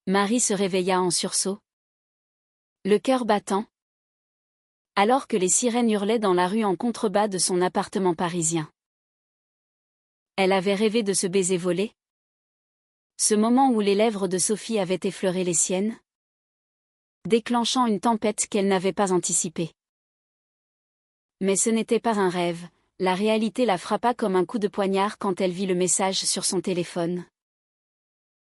Marie se réveilla en sursaut, le cœur battant, alors que les sirènes hurlaient dans la rue en contrebas de son appartement parisien. Elle avait rêvé de ce baiser volé. Ce moment où les lèvres de Sophie avaient effleuré les siennes, déclenchant une tempête qu'elle n'avait pas anticipée. Mais ce n'était pas un rêve, la réalité la frappa comme un coup de poignard quand elle vit le message sur son téléphone.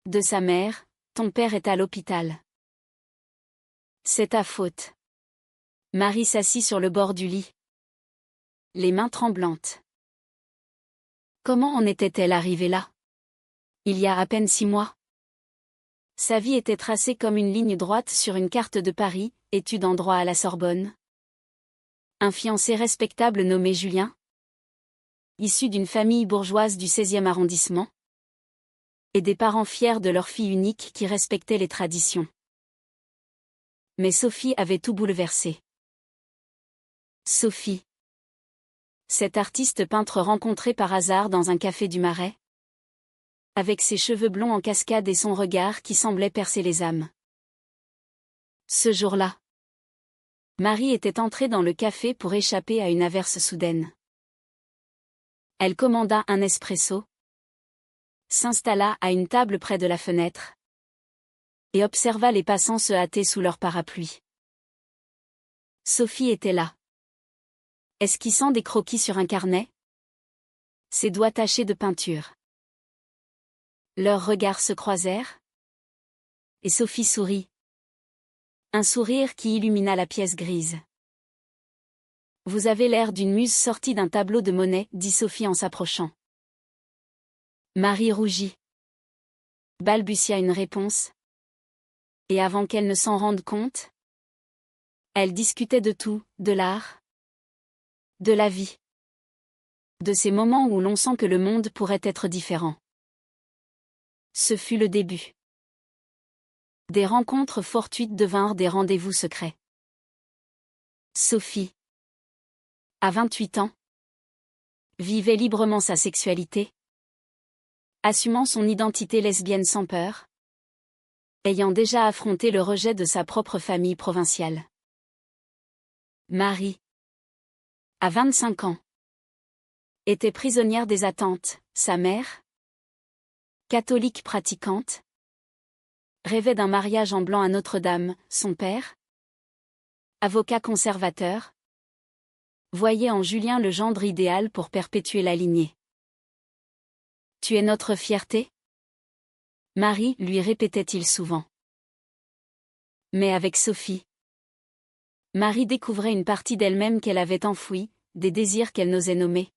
De sa mère, ton père est à l'hôpital. C'est ta faute. Marie s'assit sur le bord du lit, les mains tremblantes. Comment en était-elle arrivée là? Il y a à peine 6 mois. Sa vie était tracée comme une ligne droite sur une carte de Paris, études en droit à la Sorbonne. Un fiancé respectable nommé Julien, issu d'une famille bourgeoise du 16e arrondissement, et des parents fiers de leur fille unique qui respectaient les traditions. Mais Sophie avait tout bouleversé. Sophie. Cette artiste peintre rencontrée par hasard dans un café du Marais, avec ses cheveux blonds en cascade et son regard qui semblait percer les âmes. Ce jour-là, Marie était entrée dans le café pour échapper à une averse soudaine. Elle commanda un espresso, s'installa à une table près de la fenêtre, et observa les passants se hâter sous leur parapluie. Sophie était là, esquissant des croquis sur un carnet, ses doigts tachés de peinture. Leurs regards se croisèrent, et Sophie sourit. Un sourire qui illumina la pièce grise. Vous avez l'air d'une muse sortie d'un tableau de Monet, dit Sophie en s'approchant. Marie rougit. Balbutia une réponse. Et avant qu'elle ne s'en rende compte, elle discutait de tout, de l'art, de la vie. De ces moments où l'on sent que le monde pourrait être différent. Ce fut le début. Des rencontres fortuites devinrent des rendez-vous secrets. Sophie, à 28 ans, vivait librement sa sexualité, assumant son identité lesbienne sans peur, ayant déjà affronté le rejet de sa propre famille provinciale. Marie, à 25 ans, était prisonnière des attentes, sa mère, catholique pratiquante, rêvait d'un mariage en blanc à Notre-Dame, son père, avocat conservateur, voyait en Julien le gendre idéal pour perpétuer la lignée. Tu es notre fierté? Marie lui répétait-il souvent. Mais avec Sophie, Marie découvrait une partie d'elle-même qu'elle avait enfouie, des désirs qu'elle n'osait nommer.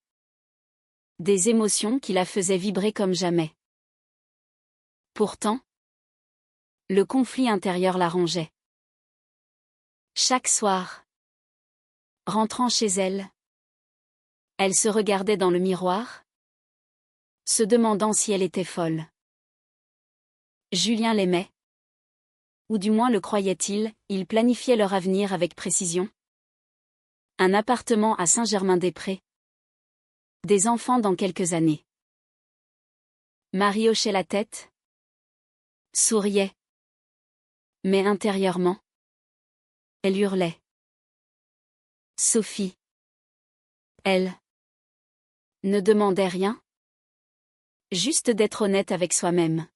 Des émotions qui la faisaient vibrer comme jamais. Pourtant, le conflit intérieur la rongeait. Chaque soir, rentrant chez elle, elle se regardait dans le miroir, se demandant si elle était folle. Julien l'aimait. Ou du moins le croyait-il, il planifiait leur avenir avec précision. Un appartement à Saint-Germain-des-Prés. Des enfants dans quelques années. Marie hochait la tête, souriait. Mais intérieurement, elle hurlait. Sophie. Elle ne demandait rien. Juste d'être honnête avec soi-même.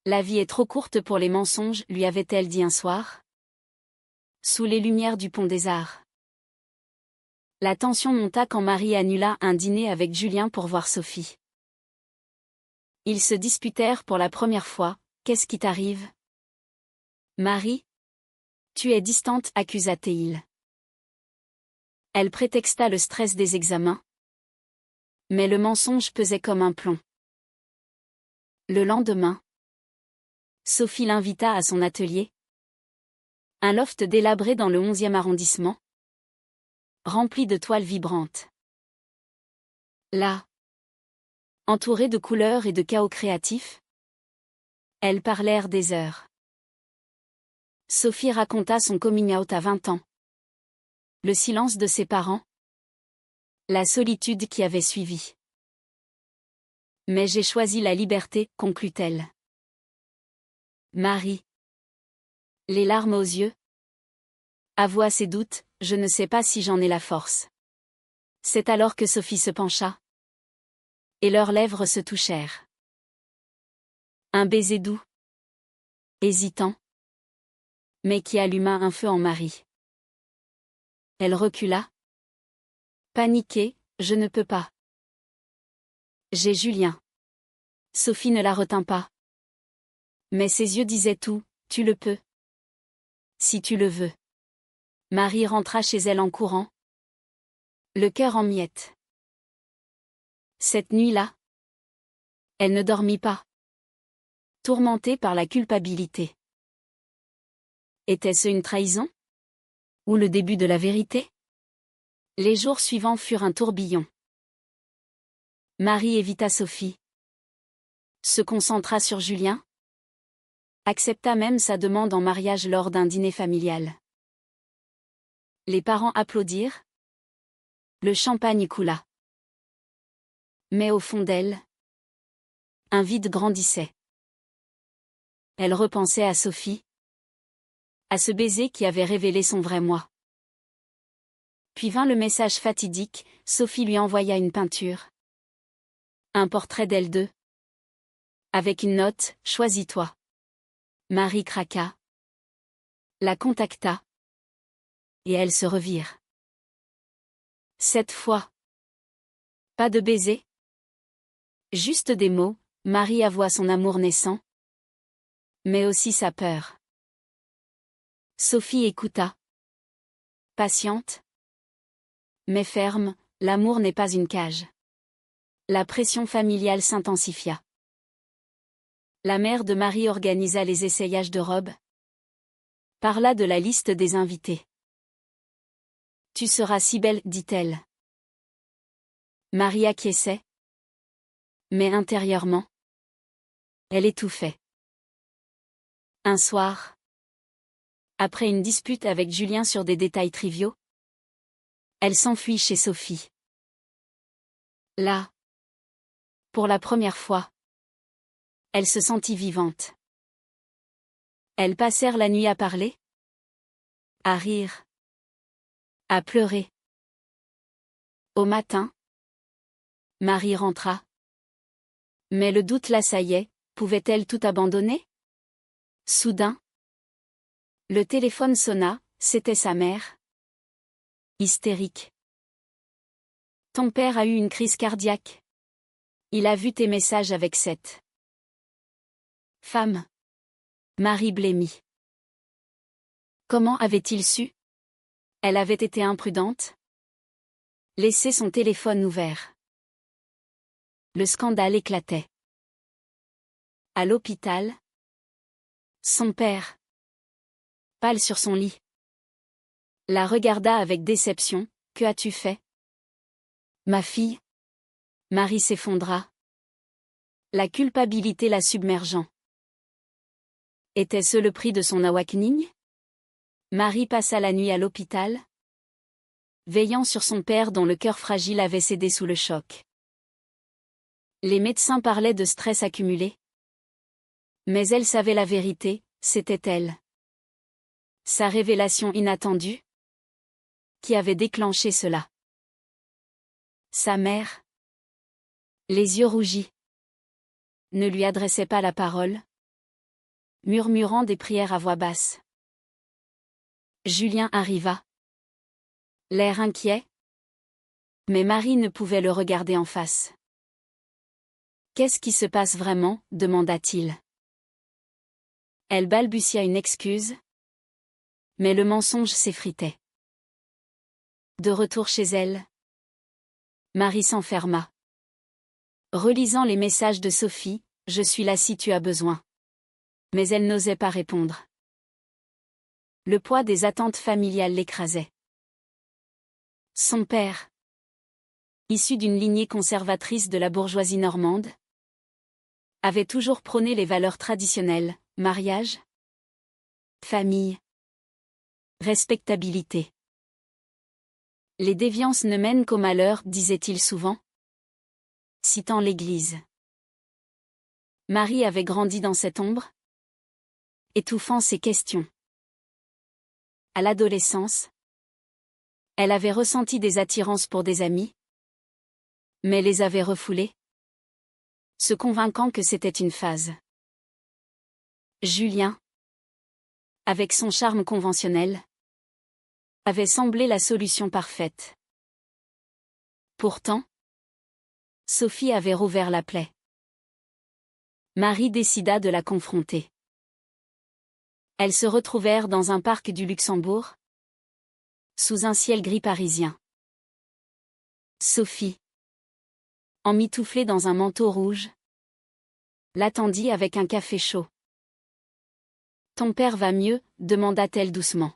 La vie est trop courte pour les mensonges, lui avait-elle dit un soir. Sous les lumières du pont des Arts. La tension monta quand Marie annula un dîner avec Julien pour voir Sophie. Ils se disputèrent pour la première fois. Qu'est-ce qui t'arrive? Marie? Tu es distante, accusa-t-il. Elle prétexta le stress des examens. Mais le mensonge pesait comme un plomb. Le lendemain, Sophie l'invita à son atelier. Un loft délabré dans le 11e arrondissement. Rempli de toiles vibrantes. Là, entourée de couleurs et de chaos créatifs, elles parlèrent des heures. Sophie raconta son coming out à 20 ans. Le silence de ses parents. La solitude qui avait suivi. Mais j'ai choisi la liberté, conclut-elle. Marie. Les larmes aux yeux. Avoua ses doutes, je ne sais pas si j'en ai la force. C'est alors que Sophie se pencha. Et leurs lèvres se touchèrent. Un baiser doux. Hésitant. Mais qui alluma un feu en Marie. Elle recula. Paniquée, je ne peux pas. J'ai Julien. Sophie ne la retint pas. Mais ses yeux disaient tout, tu le peux. Si tu le veux. Marie rentra chez elle en courant. Le cœur en miettes. Cette nuit-là, elle ne dormit pas. Tourmentée par la culpabilité. Était-ce une trahison? Ou le début de la vérité? Les jours suivants furent un tourbillon. Marie évita Sophie. Se concentra sur Julien. Accepta même sa demande en mariage lors d'un dîner familial. Les parents applaudirent. Le champagne coula. Mais au fond d'elle, un vide grandissait. Elle repensait à Sophie. À ce baiser qui avait révélé son vrai moi. Puis vint le message fatidique, Sophie lui envoya une peinture. Un portrait d'elle deux. Avec une note, choisis-toi. Marie craqua. La contacta. Et elles se revirent. Cette fois. Pas de baiser. Juste des mots, Marie avoua son amour naissant. Mais aussi sa peur. Sophie écouta. Patiente. Mais ferme, l'amour n'est pas une cage. La pression familiale s'intensifia. La mère de Marie organisa les essayages de robes. Parla de la liste des invités. Tu seras si belle, dit-elle. Marie acquiesçait. Mais intérieurement, elle étouffait. Un soir, après une dispute avec Julien sur des détails triviaux, elle s'enfuit chez Sophie. Là, pour la première fois, elle se sentit vivante. Elles passèrent la nuit à parler, à rire, à pleurer. Au matin, Marie rentra. Mais le doute l'assaillait, pouvait-elle tout abandonner? Soudain, le téléphone sonna, c'était sa mère. Hystérique. Ton père a eu une crise cardiaque. Il a vu tes messages avec cette femme. Marie blêmit. Comment avait-il su? Elle avait été imprudente. Laissé son téléphone ouvert. Le scandale éclatait. À l'hôpital. Son père, pâle sur son lit, la regarda avec déception. Que as-tu fait? Ma fille. Marie s'effondra. La culpabilité la submergeant. Était-ce le prix de son awakening? Marie passa la nuit à l'hôpital, veillant sur son père dont le cœur fragile avait cédé sous le choc. Les médecins parlaient de stress accumulé. Mais elle savait la vérité, c'était elle. Sa révélation inattendue, qui avait déclenché cela. Sa mère, les yeux rougis, ne lui adressait pas la parole, murmurant des prières à voix basse. Julien arriva. L'air inquiet. Mais Marie ne pouvait le regarder en face. Qu'est-ce qui se passe vraiment? Demanda-t-il. Elle balbutia une excuse. Mais le mensonge s'effritait. De retour chez elle, Marie s'enferma. Relisant les messages de Sophie, je suis là si tu as besoin. Mais elle n'osait pas répondre. Le poids des attentes familiales l'écrasait. Son père, issu d'une lignée conservatrice de la bourgeoisie normande, avait toujours prôné les valeurs traditionnelles, mariage, famille, respectabilité. Les déviances ne mènent qu'au malheur, disait-il souvent, citant l'Église. Marie avait grandi dans cette ombre. étouffant ses questions. À l'adolescence, elle avait ressenti des attirances pour des amis, mais les avait refoulés, se convainquant que c'était une phase. Julien, avec son charme conventionnel, avait semblé la solution parfaite. Pourtant, Sophie avait rouvert la plaie. Marie décida de la confronter. Elles se retrouvèrent dans un parc du Luxembourg, sous un ciel gris parisien. Sophie, emmitouflée dans un manteau rouge, l'attendit avec un café chaud. « Ton père va mieux ?» demanda-t-elle doucement.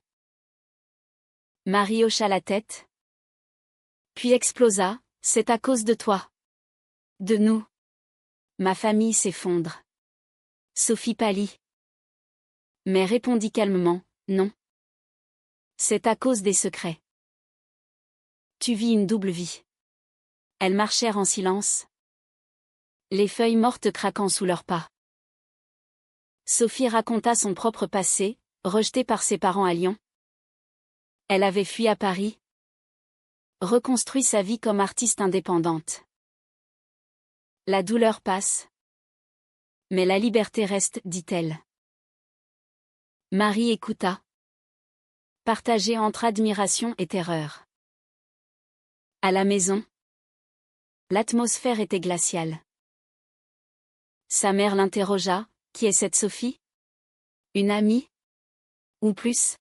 Marie hocha la tête, puis explosa. « C'est à cause de toi. De nous. Ma famille s'effondre. » Sophie pâlit, mais répondit calmement, « Non. C'est à cause des secrets. Tu vis une double vie. » Elles marchèrent en silence, les feuilles mortes craquant sous leurs pas. Sophie raconta son propre passé, rejetée par ses parents à Lyon. Elle avait fui à Paris, reconstruit sa vie comme artiste indépendante. La douleur passe, mais la liberté reste, dit-elle. Marie écouta, partagée entre admiration et terreur. À la maison, l'atmosphère était glaciale. Sa mère l'interrogea, « Qui est cette Sophie? Une amie? Ou plus ?»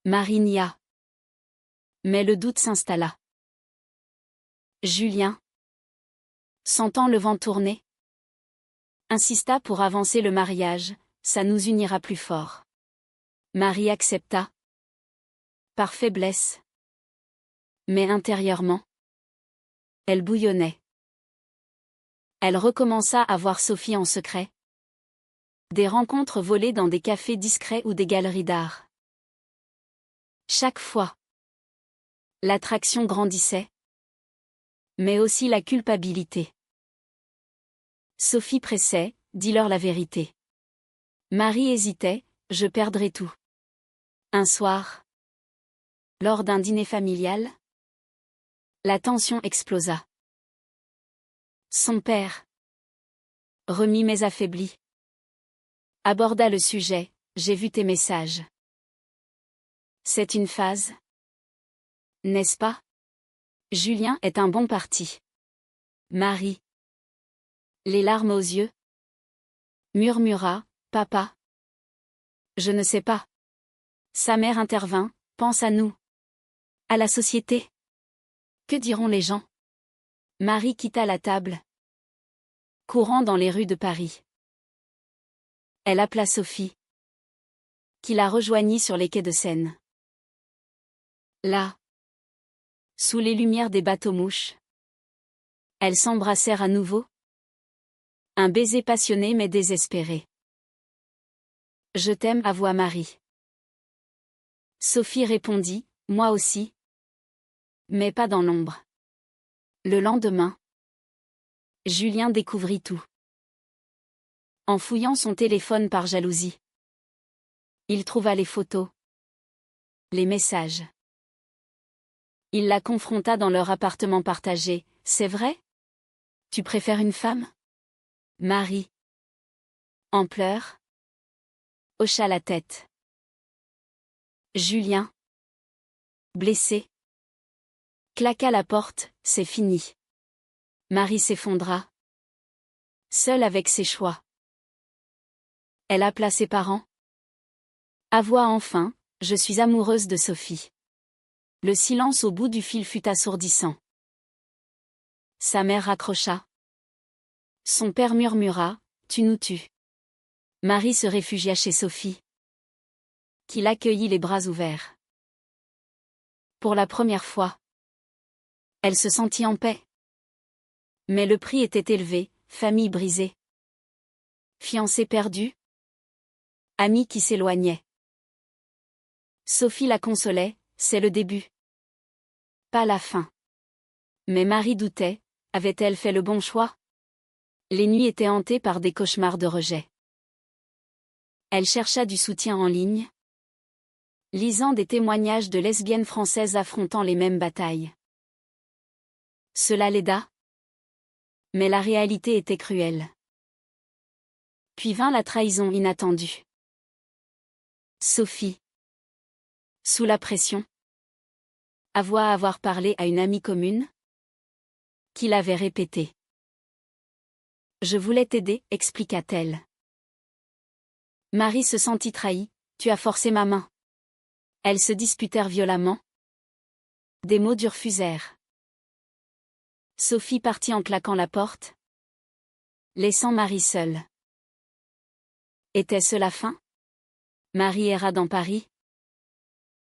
Marie nia. Mais le doute s'installa. Julien, sentant le vent tourner, insista pour avancer le mariage, « Ça nous unira plus fort. » Marie accepta, par faiblesse. Mais intérieurement, elle bouillonnait. Elle recommença à voir Sophie en secret. Des rencontres volées dans des cafés discrets ou des galeries d'art. Chaque fois, l'attraction grandissait, mais aussi la culpabilité. Sophie pressait, « Dis-leur la vérité. » Marie hésitait, « Je perdrai tout. » Un soir, lors d'un dîner familial, la tension explosa. Son père, remis mais affaibli, aborda le sujet, « J'ai vu tes messages. C'est une phase, n'est-ce pas? Julien est un bon parti. » Marie, les larmes aux yeux, murmura, « Papa. Je ne sais pas. » Sa mère intervint, « Pense à nous. À la société. Que diront les gens? » Marie quitta la table, courant dans les rues de Paris. Elle appela Sophie, qui la rejoignit sur les quais de Seine. Là, sous les lumières des bateaux-mouches, elles s'embrassèrent à nouveau. Un baiser passionné mais désespéré. « Je t'aime » avoua Marie. Sophie répondit, « Moi aussi. » Mais pas dans l'ombre. Le lendemain, Julien découvrit tout. En fouillant son téléphone par jalousie, il trouva les photos, les messages. Il la confronta dans leur appartement partagé. « C'est vrai? Tu préfères une femme? » Marie, en pleurs, hocha la tête. Julien, blessé, claqua la porte, « C'est fini. » Marie s'effondra, seule avec ses choix. Elle appela ses parents. Avoua enfin, « Je suis amoureuse de Sophie. » Le silence au bout du fil fut assourdissant. Sa mère raccrocha. Son père murmura, « Tu nous tues. » Marie se réfugia chez Sophie, qui l'accueillit les bras ouverts. Pour la première fois, elle se sentit en paix. Mais le prix était élevé, famille brisée, fiancé perdu, amis qui s'éloignaient. Sophie la consolait, « C'est le début. Pas la fin. » Mais Marie doutait, avait-elle fait le bon choix? Les nuits étaient hantées par des cauchemars de rejet. Elle chercha du soutien en ligne, lisant des témoignages de lesbiennes françaises affrontant les mêmes batailles. Cela l'aida. Mais la réalité était cruelle. Puis vint la trahison inattendue. Sophie. Sous la pression. Avoua avoir parlé à une amie commune, qui l'avait répété. Je voulais t'aider, expliqua-t-elle. Marie se sentit trahie, tu as forcé ma main. Elles se disputèrent violemment. Des mots durs fusèrent. Sophie partit en claquant la porte, laissant Marie seule. Était-ce la fin? Marie erra dans Paris,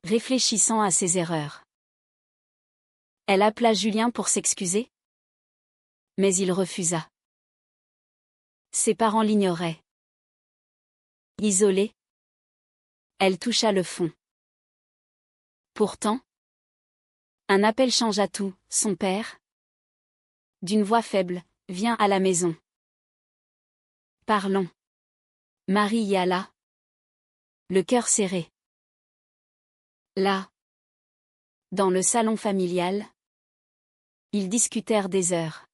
réfléchissant à ses erreurs. Elle appela Julien pour s'excuser, mais il refusa. Ses parents l'ignoraient. Isolée, elle toucha le fond. Pourtant, un appel changea tout. Son père, d'une voix faible, viens à la maison. Parlons. Marie y alla, le cœur serré. Là, dans le salon familial, ils discutèrent des heures.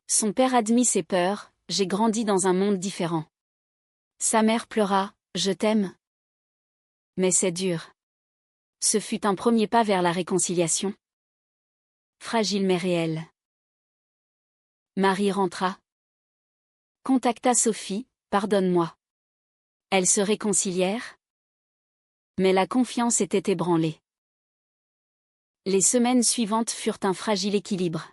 Son père admit ses peurs, j'ai grandi dans un monde différent. Sa mère pleura, je t'aime. Mais c'est dur. Ce fut un premier pas vers la réconciliation. Fragile mais réel. Marie rentra. Contacta Sophie, pardonne-moi. Elles se réconcilièrent. Mais la confiance était ébranlée. Les semaines suivantes furent un fragile équilibre.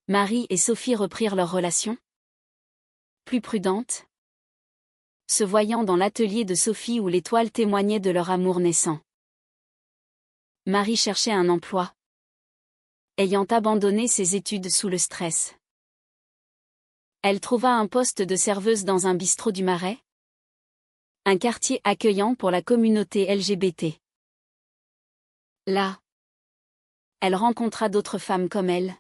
Marie et Sophie reprirent leur relation. Plus prudentes. Se voyant dans l'atelier de Sophie où les toiles témoignaient de leur amour naissant. Marie cherchait un emploi, ayant abandonné ses études sous le stress. Elle trouva un poste de serveuse dans un bistrot du Marais, un quartier accueillant pour la communauté LGBT. Là, elle rencontra d'autres femmes comme elle,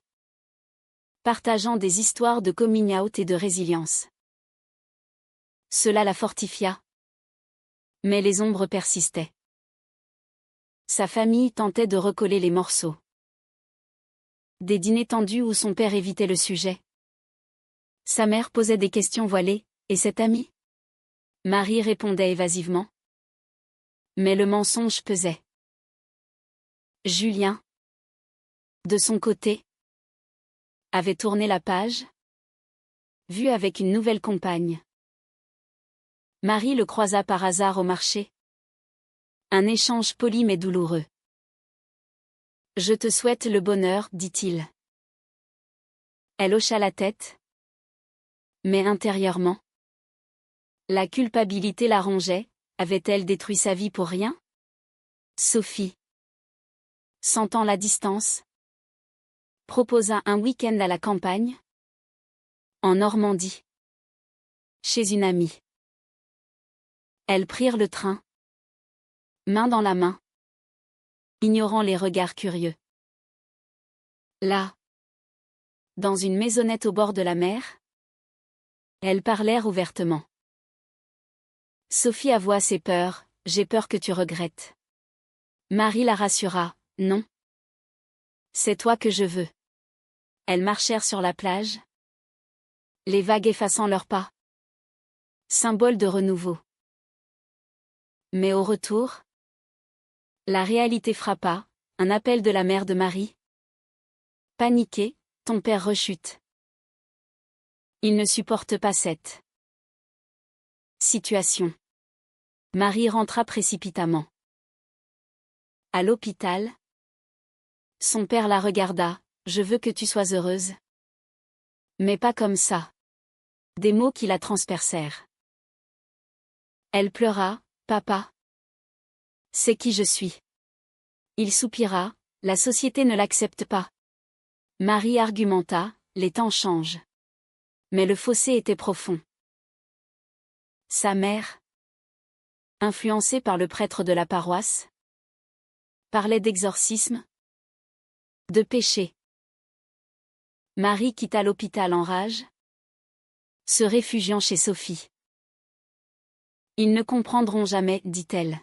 partageant des histoires de coming out et de résilience. Cela la fortifia. Mais les ombres persistaient. Sa famille tentait de recoller les morceaux. Des dîners tendus où son père évitait le sujet. Sa mère posait des questions voilées, et cet ami? Marie répondait évasivement. Mais le mensonge pesait. Julien, de son côté, avait tourné la page, vu avec une nouvelle compagne. Marie le croisa par hasard au marché. Un échange poli mais douloureux. Je te souhaite le bonheur, dit-il. Elle hocha la tête. Mais intérieurement, la culpabilité la rongeait. Avait-elle détruit sa vie pour rien? Sophie, sentant la distance, proposa un week-end à la campagne, en Normandie, chez une amie. Elles prirent le train, main dans la main, ignorant les regards curieux. Là, dans une maisonnette au bord de la mer, elles parlèrent ouvertement. Sophie avoua ses peurs, j'ai peur que tu regrettes. Marie la rassura, non. C'est toi que je veux. Elles marchèrent sur la plage, les vagues effaçant leurs pas. Symbole de renouveau. Mais au retour, la réalité frappa, un appel de la mère de Marie. Paniquée, ton père rechute. Il ne supporte pas cette situation. Marie rentra précipitamment. À l'hôpital, son père la regarda, je veux que tu sois heureuse. Mais pas comme ça. Des mots qui la transpercèrent. Elle pleura, papa. C'est qui je suis. Il soupira, la société ne l'accepte pas. Marie argumenta, les temps changent. Mais le fossé était profond. Sa mère, influencée par le prêtre de la paroisse, parlait d'exorcisme, de péché. Marie quitta l'hôpital en rage, se réfugiant chez Sophie. Ils ne comprendront jamais, dit-elle.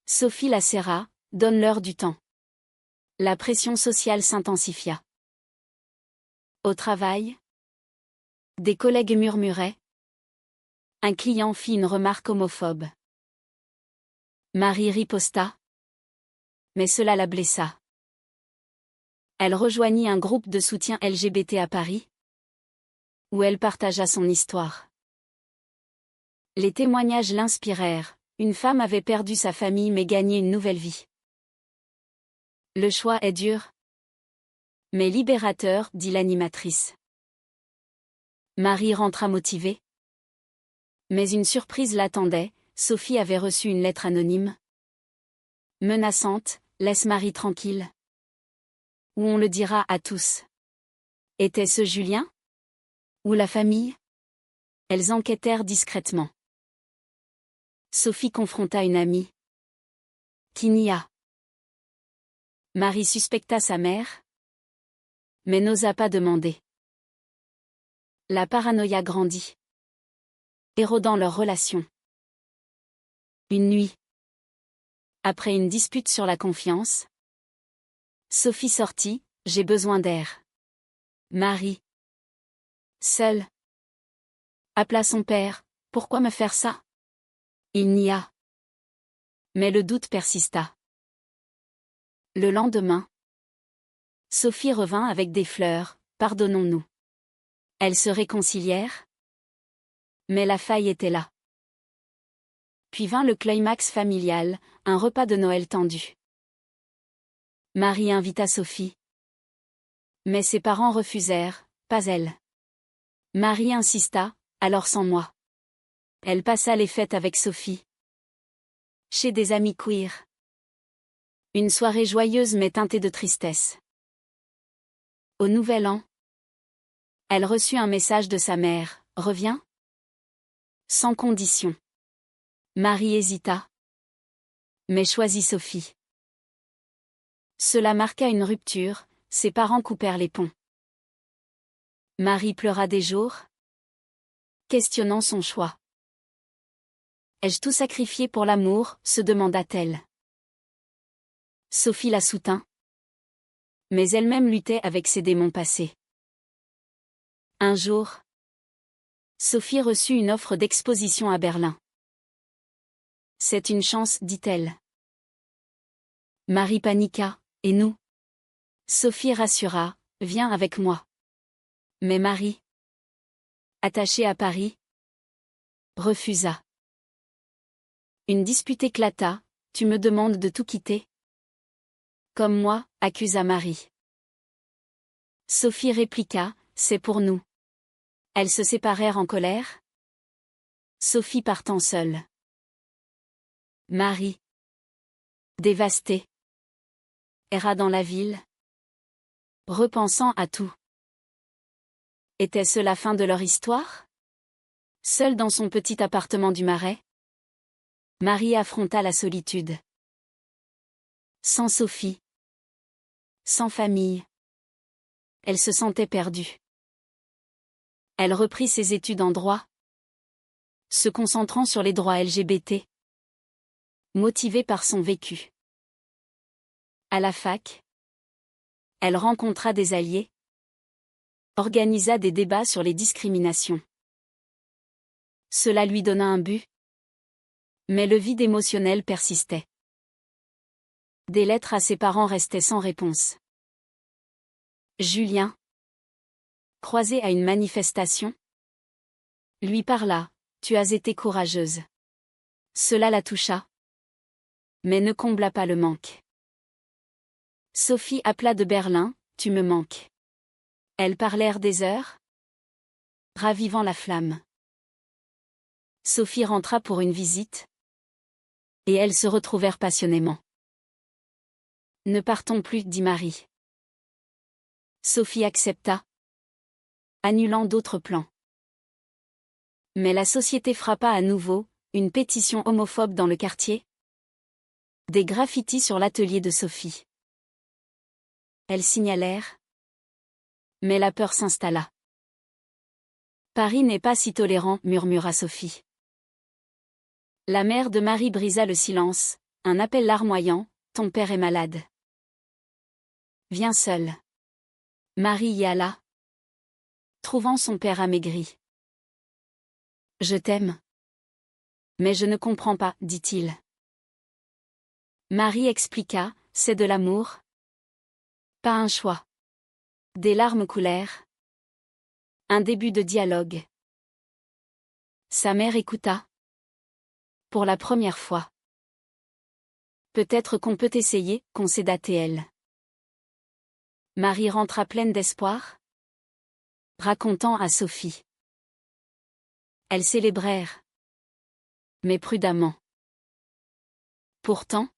Sophie la serra, donne-leur du temps. La pression sociale s'intensifia. Au travail, des collègues murmuraient. Un client fit une remarque homophobe. Marie riposta. Mais cela la blessa. Elle rejoignit un groupe de soutien LGBT à Paris, où elle partagea son histoire. Les témoignages l'inspirèrent. Une femme avait perdu sa famille mais gagné une nouvelle vie. Le choix est dur, mais libérateur, dit l'animatrice. Marie rentra motivée. Mais une surprise l'attendait, Sophie avait reçu une lettre anonyme. Menaçante, laisse Marie tranquille. Ou on le dira à tous. Était-ce Julien? Ou la famille? Elles enquêtèrent discrètement. Sophie confronta une amie. Qui nia. Marie suspecta sa mère, mais n'osa pas demander. La paranoïa grandit, érodant leur relation. Une nuit, après une dispute sur la confiance, Sophie sortit, j'ai besoin d'air. Marie, seule, appela son père, pourquoi me faire ça? Il nia. Mais le doute persista. Le lendemain, Sophie revint avec des fleurs, pardonnons-nous. Elles se réconcilièrent. Mais la faille était là. Puis vint le climax familial, un repas de Noël tendu. Marie invita Sophie. Mais ses parents refusèrent, pas elle. Marie insista, alors sans moi. Elle passa les fêtes avec Sophie. Chez des amis queer. Une soirée joyeuse mais teintée de tristesse. Au Nouvel An, elle reçut un message de sa mère, reviens? Sans condition. Marie hésita. Mais choisit Sophie. Cela marqua une rupture, ses parents coupèrent les ponts. Marie pleura des jours, questionnant son choix. Ai-je tout sacrifié pour l'amour, se demanda-t-elle. Sophie la soutint. Mais elle-même luttait avec ses démons passés. Un jour, Sophie reçut une offre d'exposition à Berlin. C'est une chance, dit-elle. Marie paniqua, et nous? Sophie rassura, viens avec moi. Mais Marie, attachée à Paris, refusa. Une dispute éclata, tu me demandes de tout quitter? Comme moi, accusa Marie. Sophie répliqua, c'est pour nous. Elles se séparèrent en colère. Sophie partant seule. Marie, dévastée, erra dans la ville, repensant à tout. Était-ce la fin de leur histoire? Seule dans son petit appartement du Marais, Marie affronta la solitude. Sans Sophie, sans famille, elle se sentait perdue. Elle reprit ses études en droit, se concentrant sur les droits LGBT, motivée par son vécu. À la fac, elle rencontra des alliés, organisa des débats sur les discriminations. Cela lui donna un but. Mais le vide émotionnel persistait. Des lettres à ses parents restaient sans réponse. Julien, croisé à une manifestation, lui parla, tu as été courageuse. Cela la toucha, mais ne combla pas le manque. Sophie appela de Berlin, tu me manques. Elles parlèrent des heures, ravivant la flamme. Sophie rentra pour une visite, et elles se retrouvèrent passionnément. Ne partons plus, dit Marie. Sophie accepta, annulant d'autres plans. Mais la société frappa à nouveau, une pétition homophobe dans le quartier. Des graffitis sur l'atelier de Sophie. Elles signalèrent. Mais la peur s'installa. Paris n'est pas si tolérant, murmura Sophie. La mère de Marie brisa le silence, un appel larmoyant, ton père est malade. Viens seul. Marie y alla, trouvant son père amaigri. Je t'aime. Mais je ne comprends pas, dit-il. Marie expliqua, c'est de l'amour. Pas un choix. Des larmes coulèrent. Un début de dialogue. Sa mère écouta. Pour la première fois. Peut-être qu'on peut essayer, concéda-t-elle. Marie rentra pleine d'espoir, racontant à Sophie. Elles célébrèrent. Mais prudemment. Pourtant,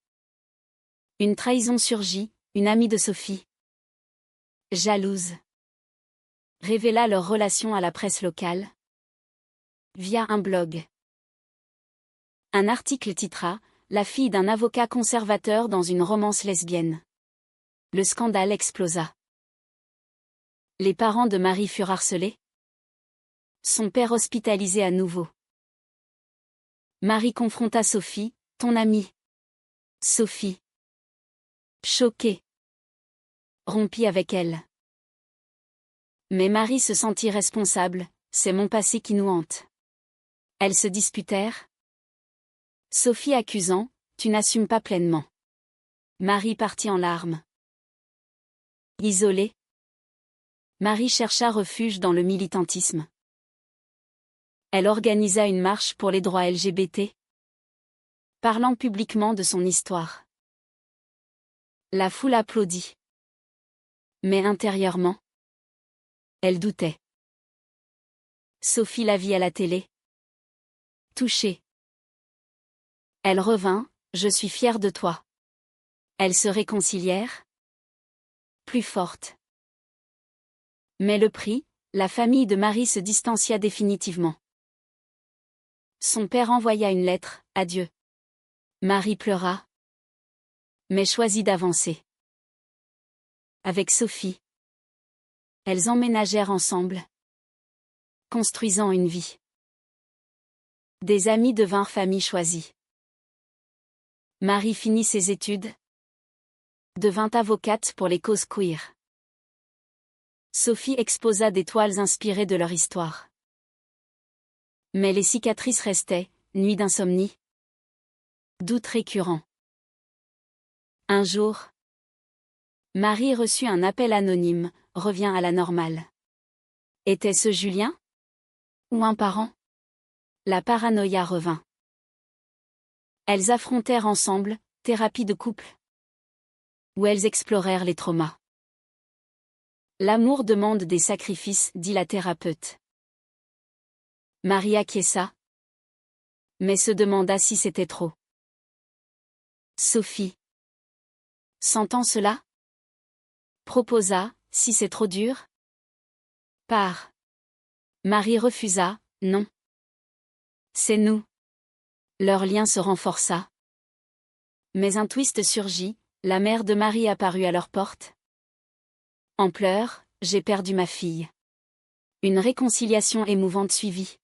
une trahison surgit, une amie de Sophie, jalouse, révéla leur relation à la presse locale, via un blog. Un article titra « La fille d'un avocat conservateur dans une romance lesbienne ». Le scandale explosa. Les parents de Marie furent harcelés. Son père hospitalisé à nouveau. Marie confronta Sophie, ton amie. Sophie, choquée, rompit avec elle. Mais Marie se sentit responsable, c'est mon passé qui nous hante. Elles se disputèrent. Sophie accusant, tu n'assumes pas pleinement. Marie partit en larmes. Isolée, Marie chercha refuge dans le militantisme. Elle organisa une marche pour les droits LGBT, parlant publiquement de son histoire. La foule applaudit. Mais intérieurement, elle doutait. Sophie la vit à la télé. Touchée. Elle revint, je suis fière de toi. Elles se réconcilièrent. Plus forte. Mais le prix, la famille de Marie se distancia définitivement. Son père envoya une lettre, adieu. Marie pleura. Mais choisit d'avancer. Avec Sophie. Elles emménagèrent ensemble. Construisant une vie. Des amis devinrent famille choisie. Marie finit ses études. Devint avocate pour les causes queer. Sophie exposa des toiles inspirées de leur histoire. Mais les cicatrices restaient, nuits d'insomnie. Doutes récurrents. Un jour, Marie reçut un appel anonyme, revient à la normale. Était-ce Julien? Ou un parent? La paranoïa revint. Elles affrontèrent ensemble, thérapie de couple. Où elles explorèrent les traumas. L'amour demande des sacrifices, dit la thérapeute. Marie acquiesça. Mais se demanda si c'était trop. Sophie, sentant cela, proposa, si c'est trop dur. Pars. Marie refusa, non. C'est nous. Leur lien se renforça. Mais un twist surgit, la mère de Marie apparut à leur porte. En pleurs, j'ai perdu ma fille. Une réconciliation émouvante suivit.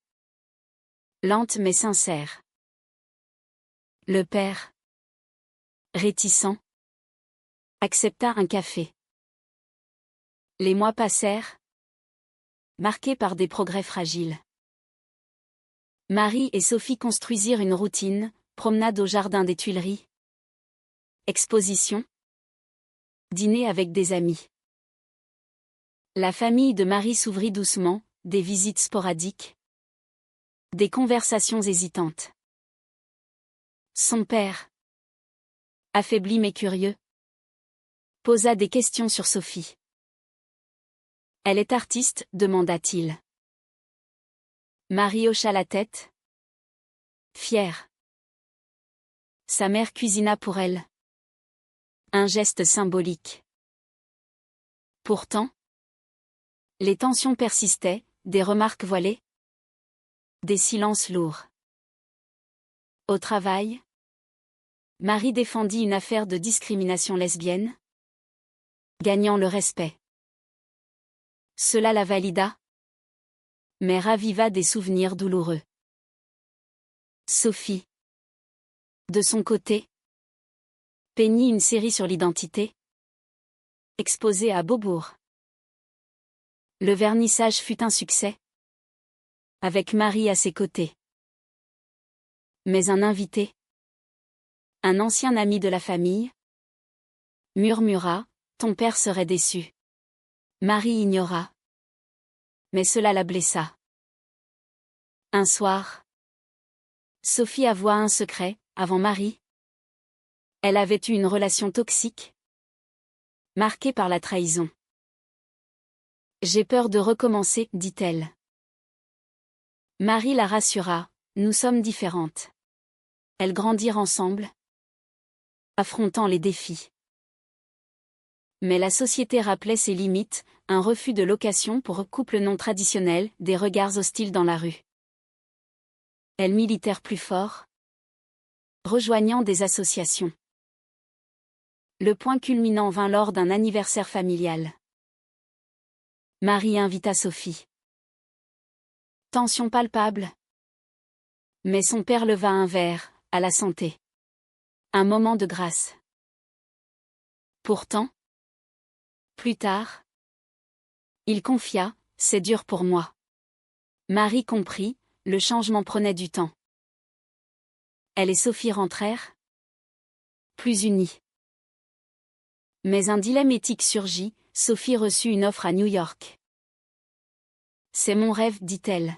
Lente mais sincère. Le père, réticent, accepta un café. Les mois passèrent, marqués par des progrès fragiles. Marie et Sophie construisirent une routine, promenade au jardin des Tuileries. Exposition. Dîner avec des amis. La famille de Marie s'ouvrit doucement, des visites sporadiques. Des conversations hésitantes. Son père, affaibli mais curieux, posa des questions sur Sophie. Elle est artiste, demanda-t-il. Marie hocha la tête. Fière. Sa mère cuisina pour elle. Un geste symbolique. Pourtant, les tensions persistaient, des remarques voilées. Des silences lourds. Au travail, Marie défendit une affaire de discrimination lesbienne, gagnant le respect. Cela la valida, mais raviva des souvenirs douloureux. Sophie, De son côté, peignit une série sur l'identité, exposée à Beaubourg. Le vernissage fut un succès, avec Marie à ses côtés. Mais un invité, un ancien ami de la famille, murmura, « Ton père serait déçu. » Marie ignora. Mais cela la blessa. Un soir, Sophie avoua un secret, avant Marie. Elle avait eu une relation toxique, marquée par la trahison. « J'ai peur de recommencer, dit-elle. Marie la rassura, « Nous sommes différentes. » Elles grandirent ensemble, affrontant les défis. Mais la société rappelait ses limites, un refus de location pour couple non traditionnel, des regards hostiles dans la rue. Elles militèrent plus fort, rejoignant des associations. Le point culminant vint lors d'un anniversaire familial. Marie invita Sophie. Tension palpable. Mais son père leva un verre, à la santé. Un moment de grâce. Pourtant, plus tard, il confia, « C'est dur pour moi. » Marie comprit, le changement prenait du temps. Elle et Sophie rentrèrent, plus unies. Mais un dilemme éthique surgit, Sophie reçut une offre à New York. « C'est mon rêve, dit-elle. »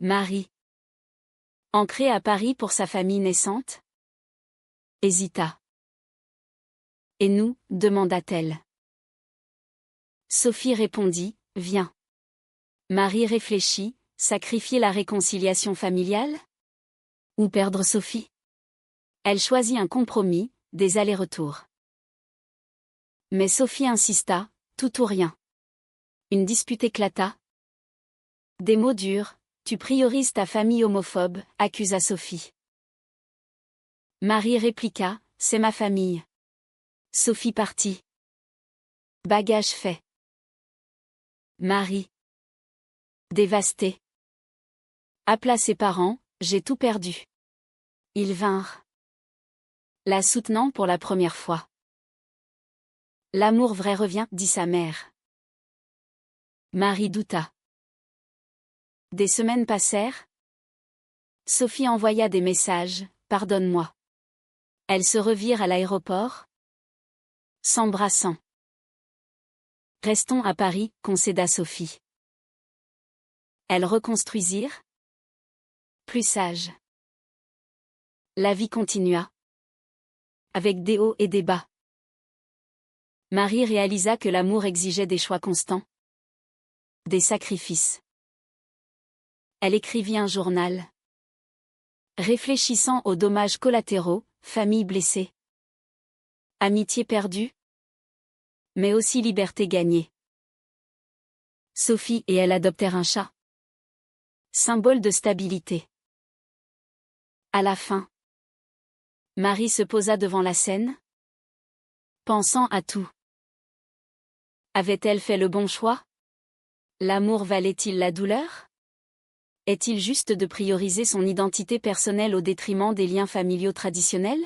Marie, ancrée à Paris pour sa famille naissante, hésita. « Et nous, demanda-t-elle. Sophie répondit, « Viens. » Marie réfléchit, sacrifier la réconciliation familiale? Ou perdre Sophie? Elle choisit un compromis, des allers-retours. Mais Sophie insista, tout ou rien. Une dispute éclata. Des mots durs, tu priorises ta famille homophobe, accusa Sophie. Marie répliqua, c'est ma famille. Sophie partit. Bagage fait. Marie, dévastée, appela ses parents, j'ai tout perdu. Ils vinrent, la soutenant pour la première fois. L'amour vrai revient, dit sa mère. Marie douta. Des semaines passèrent. Sophie envoya des messages, pardonne-moi. Elles se revirent à l'aéroport, s'embrassant. Restons à Paris, concéda Sophie. Elles reconstruisirent, plus sages. La vie continua, avec des hauts et des bas. Marie réalisa que l'amour exigeait des choix constants, des sacrifices. Elle écrivit un journal, réfléchissant aux dommages collatéraux, famille blessée, amitié perdue, mais aussi liberté gagnée. Sophie et elle adoptèrent un chat, symbole de stabilité. À la fin, Marie se posa devant la scène, pensant à tout. Avait-elle fait le bon choix? L'amour valait-il la douleur? Est-il juste de prioriser son identité personnelle au détriment des liens familiaux traditionnels?